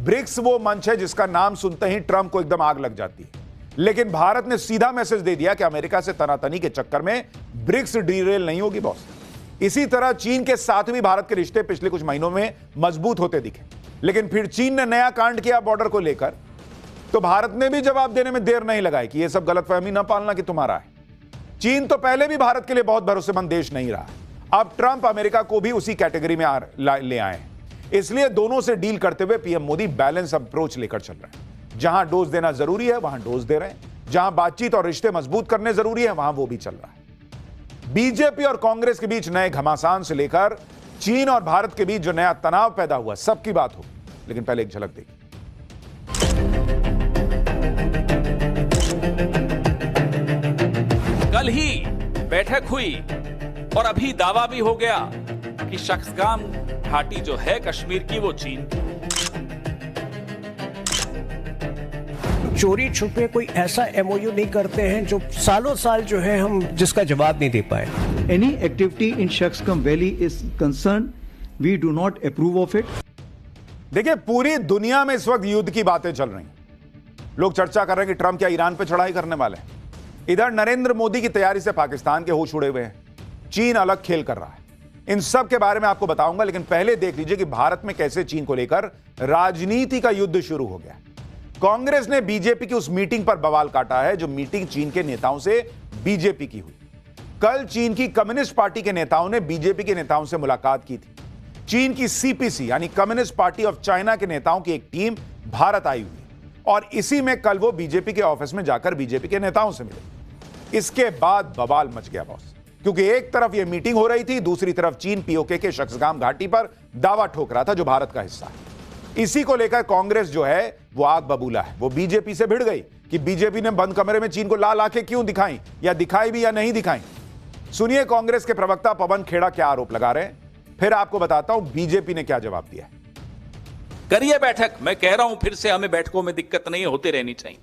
BRICS वो मंच है जिसका नाम सुनते ही ट्रंप को एकदम आग लग जाती है, लेकिन भारत ने सीधा मैसेज दे दिया कि अमेरिका से तनातनी के चक्कर में ब्रिक्स डीरेल नहीं होगी बॉस। इसी तरह चीन के साथ भी भारत के रिश्ते पिछले कुछ महीनों में मजबूत होते दिखे, लेकिन फिर चीन ने नया कांड किया बॉर्डर को लेकर, तो भारत ने भी जवाब देने में देर नहीं लगाई कि यह सब गलतफहमी न पालना कि तुम्हारा है। चीन तो पहले भी भारत के लिए बहुत भरोसेमंद देश नहीं रहा, अब ट्रंप अमेरिका को भी उसी कैटेगरी में ले आए हैं। इसलिए दोनों से डील करते हुए पीएम मोदी बैलेंस अप्रोच लेकर चल रहे हैं। जहां डोज देना जरूरी है वहां डोज दे रहे हैं, जहां बातचीत और रिश्ते मजबूत करने जरूरी है वहां वो भी चल रहा है। बीजेपी और कांग्रेस के बीच नए घमासान से लेकर चीन और भारत के बीच जो नया तनाव पैदा हुआ, सबकी बात हो, लेकिन पहले एक झलक देखिए। कल ही बैठक हुई और अभी दावा भी हो गया कि शख्सगाम घाटी जो है कश्मीर की वो चीन की। चोरी छुपे कोई ऐसा एमओयू नहीं करते हैं जो सालों साल जो है हम जिसका जवाब नहीं दे पाए। Any activity in Shaksgam Valley is concerned, we do not approve of it. देखिए, पूरी दुनिया में इस वक्त युद्ध की बातें चल रही हैं। लोग चर्चा कर रहे हैं कि ट्रंप क्या ईरान पे चढ़ाई करने वाले हैं। इधर नरेंद्र मोदी की तैयारी से पाकिस्तान के होश उड़े हुए हैं। चीन अलग खेल कर रहा है। इन सब के बारे में आपको बताऊंगा, लेकिन पहले देख लीजिए कि भारत में कैसे चीन को लेकर राजनीति का युद्ध शुरू हो गया। कांग्रेस ने बीजेपी की उस मीटिंग पर बवाल काटा है जो मीटिंग चीन के नेताओं से बीजेपी की हुई। कल चीन की कम्युनिस्ट पार्टी के नेताओं ने बीजेपी के नेताओं से मुलाकात की थी। चीन की सीपीसी यानी कम्युनिस्ट पार्टी ऑफ चाइना के नेताओं की एक टीम भारत आई हुई और इसी में कल वो बीजेपी के ऑफिस में जाकर बीजेपी के नेताओं से मिले। इसके बाद बवाल मच गया बॉस, क्योंकि एक तरफ यह मीटिंग हो रही थी, दूसरी तरफ चीन पीओके के शख्सगाम घाटी पर दावा ठोक रहा था जो भारत का हिस्सा है। इसी को लेकर कांग्रेस जो है वो आग बबूला है। वो बीजेपी से भिड़ गई कि बीजेपी ने बंद कमरे में चीन को लाल आंखें क्यों दिखाई, या दिखाई भी या नहीं दिखाई। सुनिए कांग्रेस के प्रवक्ता पवन खेड़ा क्या आरोप लगा रहे हैं, फिर आपको बताता हूं बीजेपी ने क्या जवाब दिया। करिए बैठक, मैं कह रहा हूं फिर से, हमें बैठकों में दिक्कत नहीं होती रहनी चाहिए,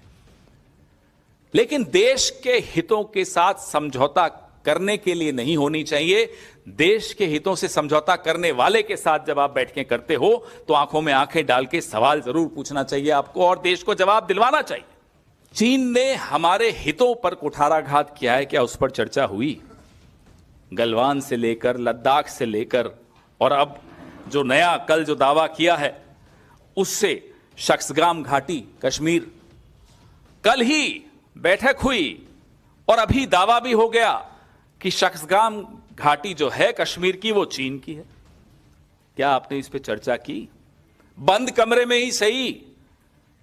लेकिन देश के हितों के साथ समझौता करने के लिए नहीं होनी चाहिए। देश के हितों से समझौता करने वाले के साथ जब आप बैठकें करते हो तो आंखों में आंखें डाल के सवाल जरूर पूछना चाहिए आपको और देश को जवाब दिलवाना चाहिए। चीन ने हमारे हितों पर कुठाराघात किया है, क्या उस पर चर्चा हुई? गलवान से लेकर लद्दाख से लेकर और अब जो नया कल जो दावा किया है उससे शख्सगाम घाटी कश्मीर, कल ही बैठक हुई और अभी दावा भी हो गया कि शख्सगाम घाटी जो है कश्मीर की वो चीन की है। क्या आपने इस पे चर्चा की? बंद कमरे में ही सही,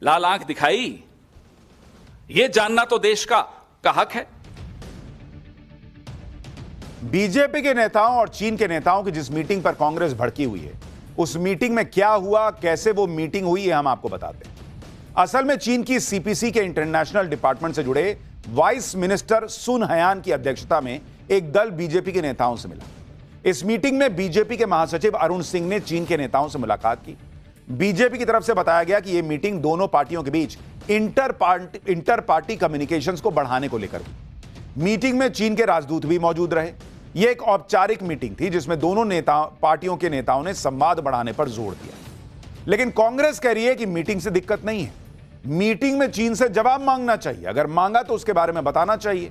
लाल आंख दिखाई? ये जानना तो देश का हक है। बीजेपी के नेताओं और चीन के नेताओं की जिस मीटिंग पर कांग्रेस भड़की हुई है, उस मीटिंग में क्या हुआ, कैसे वो मीटिंग हुई, है हम आपको बताते हैं। असल में चीन की सीपीसी के इंटरनेशनल डिपार्टमेंट से जुड़े वाइस मिनिस्टर सुन हयान की अध्यक्षता में एक दल बीजेपी के नेताओं से मिला। इस मीटिंग में बीजेपी के महासचिव अरुण सिंह ने चीन के नेताओं से मुलाकात की। बीजेपी की तरफ से बताया गया कि यह मीटिंग दोनों पार्टियों के बीच इंटर पार्टी कम्युनिकेशंस को बढ़ाने को लेकर हुई। मीटिंग में चीन के राजदूत भी मौजूद रहे। यह एक औपचारिक मीटिंग थी जिसमें दोनों पार्टियों के नेताओं ने संवाद बढ़ाने पर जोर दिया। लेकिन कांग्रेस कह रही है कि मीटिंग से दिक्कत नहीं है, मीटिंग में चीन से जवाब मांगना चाहिए, अगर मांगा तो उसके बारे में बताना चाहिए।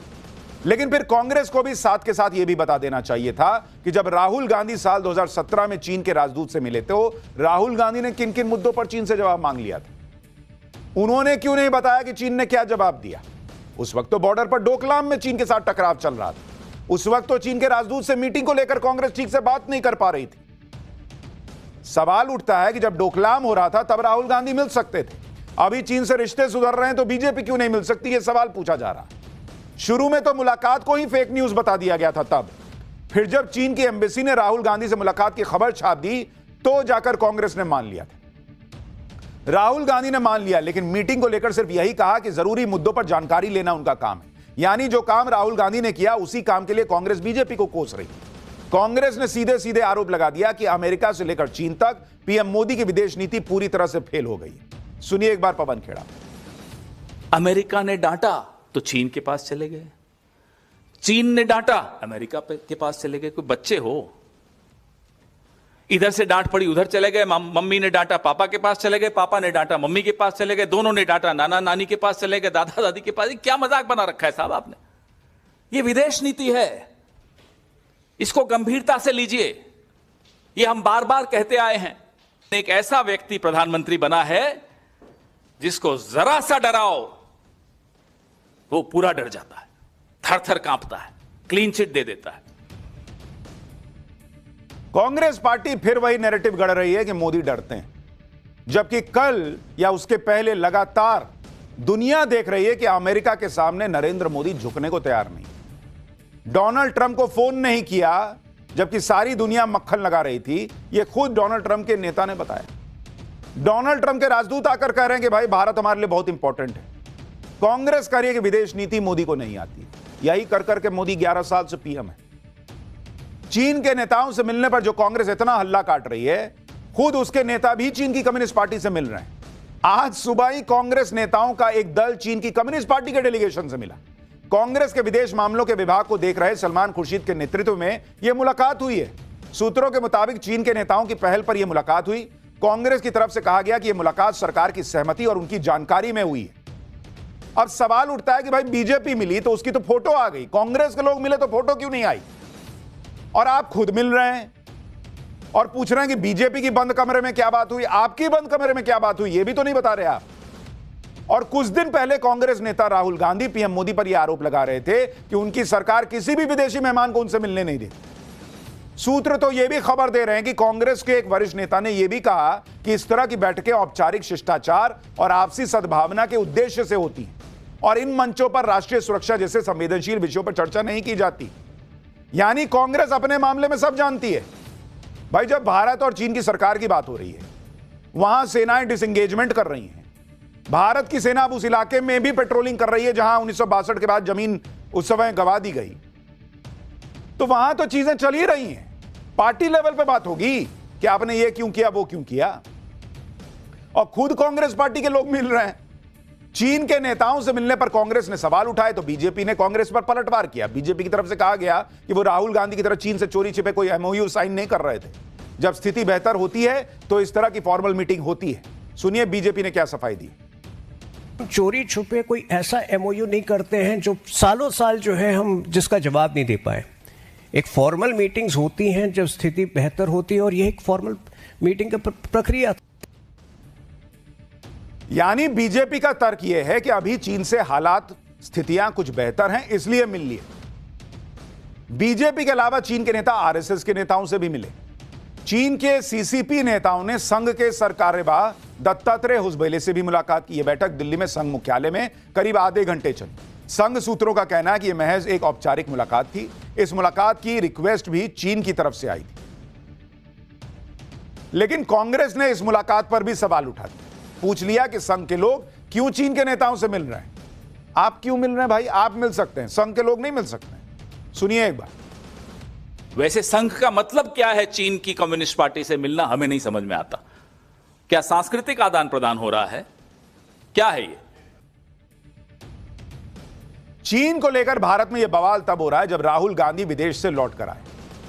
लेकिन फिर कांग्रेस को भी साथ के साथ यह भी बता देना चाहिए था कि जब राहुल गांधी साल 2017 में चीन के राजदूत से मिले तो राहुल गांधी ने किन किन मुद्दों पर चीन से जवाब मांग लिया था। उन्होंने क्यों नहीं बताया कि चीन ने क्या जवाब दिया? उस वक्त तो बॉर्डर पर डोकलाम में चीन के साथ टकराव चल रहा था। उस वक्त तो चीन के राजदूत से मीटिंग को लेकर कांग्रेस ठीक से बात नहीं कर पा रही थी। सवाल उठता है कि जब डोकलाम हो रहा था तब राहुल गांधी मिल सकते थे, अभी चीन से रिश्ते सुधर रहे हैं तो बीजेपी क्यों नहीं मिल सकती? यह सवाल पूछा जा रहा है। शुरू में तो मुलाकात को ही फेक न्यूज बता दिया गया था, तब फिर जब चीन की एम्बेसी ने राहुल गांधी से मुलाकात की खबर छाप दी तो जाकर कांग्रेस ने मान लिया था। राहुल गांधी ने मान लिया, लेकिन मीटिंग को लेकर सिर्फ यही कहा कि जरूरी मुद्दों पर जानकारी लेना उनका काम है। यानी जो काम राहुल गांधी ने किया उसी काम के लिए कांग्रेस बीजेपी को कोस रही। कांग्रेस ने सीधे सीधे आरोप लगा दिया कि अमेरिका से लेकर चीन तक पीएम मोदी की विदेश नीति पूरी तरह से फेल हो गई। सुनिए एक बार पवन खेड़ा। अमेरिका ने डांटा तो चीन के पास चले गए, चीन ने डांटा अमेरिका के पास चले गए। कोई बच्चे हो? इधर से डांट पड़ी उधर चले गए, मम्मी ने डांटा पापा के पास चले गए, पापा ने डांटा मम्मी के पास चले गए, दोनों ने डांटा नाना नानी के पास चले गए, दादा दादी के पास। क्या मजाक बना रखा है साहब आपने? ये विदेश नीति है, इसको गंभीरता से लीजिए। ये हम बार बार कहते आए हैं। एक ऐसा व्यक्ति प्रधानमंत्री बना है जिसको जरा सा डराओ वो पूरा डर जाता है, थर थर कांपता है, क्लीन चिट दे देता है। कांग्रेस पार्टी फिर वही नैरेटिव गढ़ रही है कि मोदी डरते हैं, जबकि कल या उसके पहले लगातार दुनिया देख रही है कि अमेरिका के सामने नरेंद्र मोदी झुकने को तैयार नहीं। डोनाल्ड ट्रंप को फोन नहीं किया, जबकि सारी दुनिया मक्खन लगा रही थी। यह खुद डोनाल्ड ट्रंप के नेता ने बताया। डोनाल्ड ट्रंप के राजदूत आकर कह रहे हैं कि भाई भारत हमारे लिए बहुत इंपॉर्टेंट है। कांग्रेस कह रही है कि विदेश नीति मोदी को नहीं आती। यही कर करके मोदी 11 साल से पीएम है। चीन के नेताओं से मिलने पर जो कांग्रेस इतना हल्ला काट रही है, खुद उसके नेता भी चीन की कम्युनिस्ट पार्टी से मिल रहे हैं। आज सुबह ही कांग्रेस नेताओं का एक दल चीन की कम्युनिस्ट पार्टी के डेलीगेशन से मिला। कांग्रेस के विदेश मामलों के विभाग को देख रहे सलमान खुर्शीद के नेतृत्व में यह मुलाकात हुई है। सूत्रों के मुताबिक चीन के नेताओं की पहल पर यह मुलाकात हुई। कांग्रेस की तरफ से कहा गया कि यह मुलाकात सरकार की सहमति और उनकी जानकारी में हुई है। अब सवाल उठता है कि भाई बीजेपी मिली तो उसकी तो फोटो आ गई, कांग्रेस के लोग मिले तो फोटो क्यों नहीं आई? और आप खुद मिल रहे हैं और पूछ रहे हैं कि बीजेपी की बंद कमरे में क्या बात हुई, आपकी बंद कमरे में क्या बात हुई, यह भी तो नहीं बता रहे आप। और कुछ दिन पहले कांग्रेस नेता राहुल गांधी पीएम मोदी पर यह आरोप लगा रहे थे कि उनकी सरकार किसी भी विदेशी मेहमान को उनसे मिलने नहीं देती। सूत्र तो यह भी खबर दे रहे हैं कि कांग्रेस के एक वरिष्ठ नेता ने यह भी कहा कि इस तरह की बैठकें औपचारिक शिष्टाचार और आपसी सद्भावना के उद्देश्य से होती हैं और इन मंचों पर राष्ट्रीय सुरक्षा जैसे संवेदनशील विषयों पर चर्चा नहीं की जाती। यानी कांग्रेस अपने मामले में सब जानती है। भाई जब भारत और चीन की सरकार की बात हो रही है, वहां सेनाएं डिसएंगेजमेंट कर रही हैं। भारत की सेना अब उस इलाके में भी पेट्रोलिंग कर रही है जहां 1962 के बाद जमीन उस समय गवा दी गई। तो वहां तो चीजें चल ही रही हैं। पार्टी लेवल पे बात होगी कि आपने ये क्यों किया, वो क्यों किया। और खुद कांग्रेस पार्टी के लोग मिल रहे हैं। चीन के नेताओं से मिलने पर कांग्रेस ने सवाल उठाए तो बीजेपी ने कांग्रेस पर पलटवार किया। बीजेपी की तरफ से कहा गया कि वो राहुल गांधी की तरह चीन से चोरी छिपे कोई एमओयू साइन नहीं कर रहे थे। जब स्थिति बेहतर होती है तो इस तरह की फॉर्मल मीटिंग होती है। सुनिए बीजेपी ने क्या सफाई दी। चोरी छुपे कोई ऐसा एमओयू नहीं करते हैं जो सालों साल जो है हम जिसका जवाब नहीं दे पाए। एक फॉर्मल मीटिंग्स होती हैं जब स्थिति बेहतर होती है और यह एक फॉर्मल मीटिंग का प्रक्रिया। यानी बीजेपी का तर्क यह है कि अभी चीन से हालात स्थितियां कुछ बेहतर हैं इसलिए मिल लिए। बीजेपी के अलावा चीन के नेता आरएसएस के नेताओं से भी मिले। चीन के सीसीपी नेताओं ने संघ के सरकार्यवाह दत्तात्रेय होसबले से भी मुलाकात की। यह बैठक दिल्ली में संघ मुख्यालय में करीब आधे घंटे चली। संघ सूत्रों का कहना है कि यह महज एक औपचारिक मुलाकात थी। इस मुलाकात की रिक्वेस्ट भी चीन की तरफ से आई थी, लेकिन कांग्रेस ने इस मुलाकात पर भी सवाल उठा दिया। पूछ लिया कि संघ के लोग क्यों चीन के नेताओं से मिल रहे हैं। आप क्यों मिल रहे हैं भाई? आप मिल सकते हैं, संघ के लोग नहीं मिल सकते। सुनिए एक बार। वैसे संघ का मतलब क्या है? चीन की कम्युनिस्ट पार्टी से मिलना हमें नहीं समझ में आता। क्या सांस्कृतिक आदान प्रदान हो रहा है? क्या है ये? चीन को लेकर भारत में यह बवाल तब हो रहा है जब राहुल गांधी विदेश से लौट कर आए।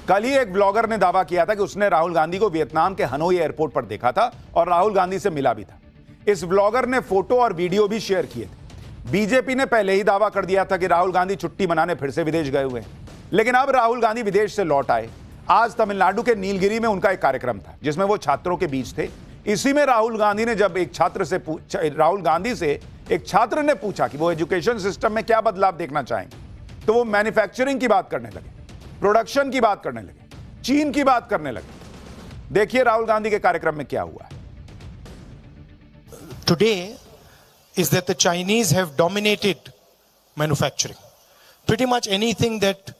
कल ही एक ब्लॉगर ने दावा किया था कि उसने राहुल गांधी को वियतनाम के हनोई एयरपोर्ट पर देखा था और राहुल गांधी से मिला भी था। इस ब्लॉगर ने फोटो और वीडियो भी शेयर किए थे। बीजेपी ने पहले ही दावा कर दिया था कि राहुल गांधी छुट्टी मनाने फिर से विदेश गए हुए हैं, लेकिन अब राहुल गांधी विदेश से लौट आए। आज तमिलनाडु के नीलगिरी में उनका एक कार्यक्रम था जिसमें वो छात्रों के बीच थे। इसी में राहुल गांधी से एक छात्र ने पूछा कि वो एजुकेशन सिस्टम में क्या बदलाव देखना चाहेंगे, तो वो मैन्युफैक्चरिंग की बात करने लगे, प्रोडक्शन की बात करने लगे, चीन की बात करने लगे। देखिए राहुल गांधी के कार्यक्रम में क्या हुआ है। Today is that the Chinese have dominated manufacturing. Pretty much anything that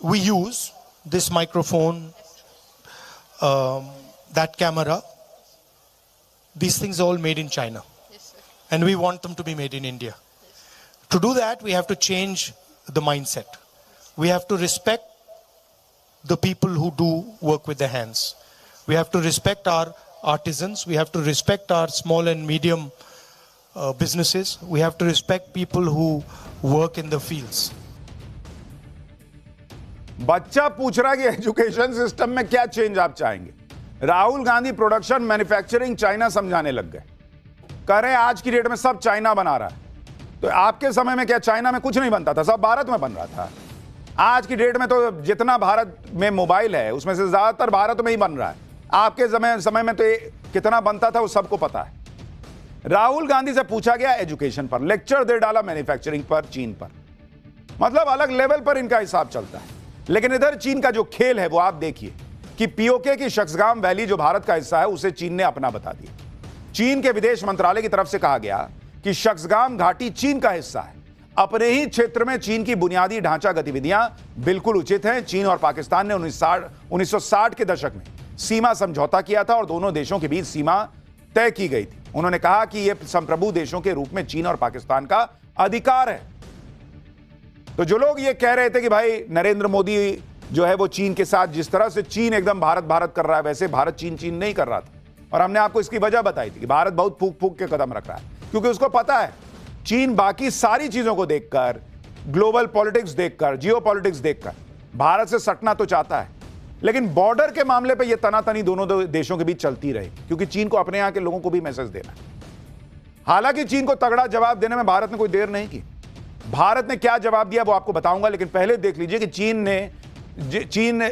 we use, this microphone, that camera, these things are all made in China. Yes, sir. And we want them to be made in India. Yes. To do that, we have to change the mindset. We have to respect the people who do work with their hands. We have to respect our artisans. We have to respect our small and medium businesses. We have to respect people who work in the fields. बच्चा पूछ रहा है कि education system में क्या change आप चाहेंगे। Rahul Gandhi production manufacturing China समझाने लग गए, कह रहे हैं आज की डेट में सब चाइना बना रहा है। तो आपके समय में क्या चाइना में कुछ नहीं बनता था, सब भारत में बन रहा था। आज की डेट में तो जितना भारत में मोबाइल है उसमें से ज्यादातर भारत में ही बन रहा है। आपके समय में तो कितना बनता था वो सबको पता है। राहुल गांधी से पूछा गया एजुकेशन पर, लेक्चर दे डाला मैन्युफैक्चरिंग पर, चीन पर। मतलब अलग लेवल पर इनका हिसाब चलता है। लेकिन इधर चीन का जो खेल है वो आप देखिए कि पीओके की शक्सगाम वैली जो भारत का हिस्सा है उसे चीन ने अपना बता दिया। चीन के विदेश मंत्रालय की तरफ से कहा गया कि शक्सगाम घाटी चीन का हिस्सा है। अपने ही क्षेत्र में चीन की बुनियादी ढांचा गतिविधियां बिल्कुल उचित हैं। चीन और पाकिस्तान ने 1960 के दशक में सीमा समझौता किया था और दोनों देशों के बीच सीमा तय की गई थी। उन्होंने कहा कि यह संप्रभु देशों के रूप में चीन और पाकिस्तान का अधिकार है। तो जो लोग ये कह रहे थे कि भाई नरेंद्र मोदी जो है वो चीन के साथ, जिस तरह से चीन एकदम भारत भारत कर रहा है, वैसे भारत चीन चीन नहीं कर रहा था। और हमने आपको इसकी वजह बताई थी कि भारत बहुत फूक फूक के कदम रख रहा है, क्योंकि उसको पता है चीन बाकी सारी चीजों को देखकर, ग्लोबल पॉलिटिक्स देखकर, जियो पॉलिटिक्स देखकर भारत से सटना तो चाहता है। लेकिन बॉर्डर के मामले पर यह तनातनी दोनों देशों के बीच चलती रही, क्योंकि चीन को अपने यहां के लोगों को भी मैसेज देना है। हालांकि चीन को तगड़ा जवाब देने में भारत ने कोई देर नहीं की। भारत ने क्या जवाब दिया वो आपको बताऊंगा, लेकिन पहले देख लीजिए कि चीन ने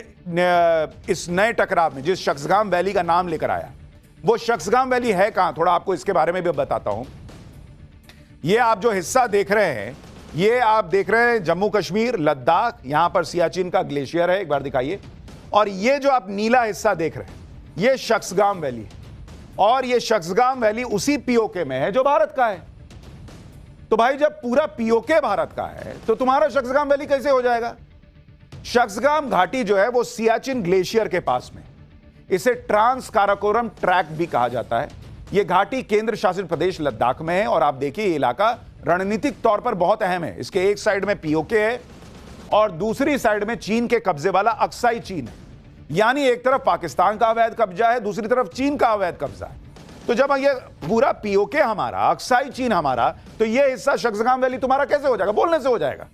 इस नए टकराव में जिस शक्सगाम वैली का नाम लेकर आया, वो शक्सगाम वैली है कहां, थोड़ा आपको इसके बारे में भी बताता हूं। ये आप जो हिस्सा देख रहे हैं, ये आप देख रहे हैं जम्मू कश्मीर, लद्दाख, यहां पर सियाचिन का ग्लेशियर है, एक बार दिखाइए। और ये जो आप नीला हिस्सा देख रहे हैं, ये शक्सगाम वैली है। और ये शक्सगाम वैली उसी पीओके में है जो भारत का है। तो भाई जब पूरा पीओके भारत का है तो तुम्हारा शक्सगाम वैली कैसे हो जाएगा? शक्सगाम घाटी जो है वो सियाचिन ग्लेशियर के पास में, इसे ट्रांस काराकोरम ट्रैक भी कहा जाता है। यह घाटी केंद्र शासित प्रदेश लद्दाख में है। और आप देखिए ये इलाका रणनीतिक तौर पर बहुत अहम है। इसके एक साइड में पीओके है और दूसरी साइड में चीन के कब्जे वाला अक्साई चीन है। यानी एक तरफ पाकिस्तान का अवैध कब्जा है, दूसरी तरफ चीन का अवैध कब्जा है। तो जब ये पूरा पीओके हमारा, अक्साई चीन हमारा, तो ये हिस्सा शक्सगाम वैली तुम्हारा कैसे हो जाएगा? बोलने से हो जाएगा।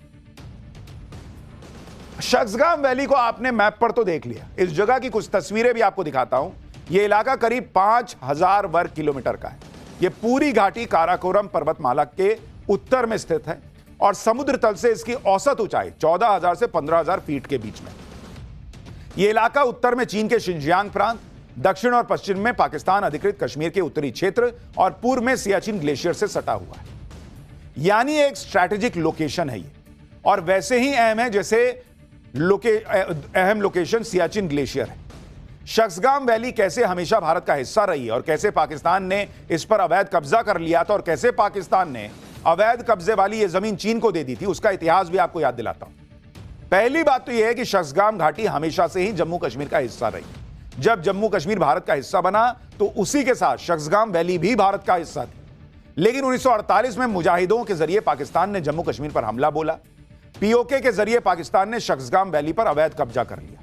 शक्सगाम वैली को आपने मैप पर तो देख लिया। इस जगह की कुछ तस्वीरें भी आपको दिखाता हूं। यह इलाका करीब 5000 वर्ग किलोमीटर का है। यह पूरी घाटी काराकोरम पर्वतमाला के उत्तर में स्थित है और समुद्र तल से इसकी औसत ऊंचाई 14,000 से 15,000 फीट के बीच में। यह इलाका उत्तर में चीन के शिनजियांग प्रांत, दक्षिण और पश्चिम में पाकिस्तान अधिकृत कश्मीर के उत्तरी क्षेत्र और पूर्व में सियाचिन ग्लेशियर से सटा हुआ है। यानी एक स्ट्रैटेजिक लोकेशन है ये, और वैसे ही अहम है जैसे अहम लोकेशन सियाचिन ग्लेशियर है। शक्सगाम वैली कैसे हमेशा भारत का हिस्सा रही है और कैसे पाकिस्तान ने इस पर अवैध कब्जा कर लिया था और कैसे पाकिस्तान ने अवैध कब्जे वाली यह जमीन चीन को दे दी थी, उसका इतिहास भी आपको याद दिलाता हूं। पहली बात तो यह है कि शक्सगाम घाटी हमेशा से ही जम्मू कश्मीर का हिस्सा रही। जब जम्मू कश्मीर भारत का हिस्सा बना तो उसी के साथ शक्सगाम वैली भी भारत का हिस्सा थी। लेकिन 1948 में मुजाहिदों के जरिए पाकिस्तान ने जम्मू कश्मीर पर हमला बोला। पीओके के जरिए पाकिस्तान ने शक्सगाम वैली पर अवैध कब्जा कर लिया।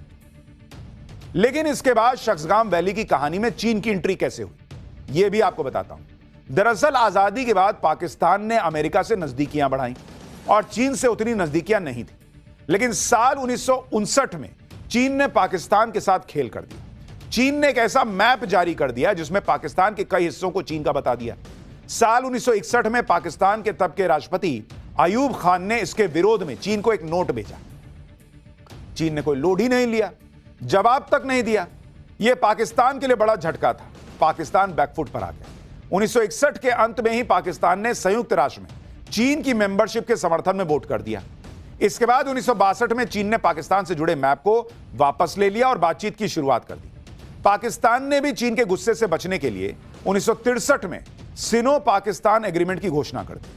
लेकिन इसके बाद शक्सगाम वैली की कहानी में चीन की एंट्री कैसे हुई, यह भी आपको बताता हूं। दरअसल आजादी के बाद पाकिस्तान ने अमेरिका से नजदीकियां बढ़ाई और चीन से उतनी नजदीकियां नहीं थी। लेकिन साल 1959 में चीन ने पाकिस्तान के साथ खेल कर दिया। चीन ने एक ऐसा मैप जारी कर दिया जिसमें पाकिस्तान के कई हिस्सों को चीन का बता दिया। साल 1961 में पाकिस्तान के तब के राष्ट्रपति अयूब खान ने इसके विरोध में चीन को एक नोट भेजा। चीन ने कोई लोड ही नहीं लिया, जवाब तक नहीं दिया। यह पाकिस्तान के लिए बड़ा झटका था। पाकिस्तान बैकफुट पर आ गया। 1961 के अंत में ही पाकिस्तान ने संयुक्त राष्ट्र में चीन की मेंबरशिप के समर्थन में वोट कर दिया। इसके बाद 1962 में चीन ने पाकिस्तान से जुड़े मैप को वापस ले लिया और बातचीत की शुरुआत कर दी। पाकिस्तान ने भी चीन के गुस्से से बचने के लिए 1963 में सिनो पाकिस्तान एग्रीमेंट की घोषणा कर दी।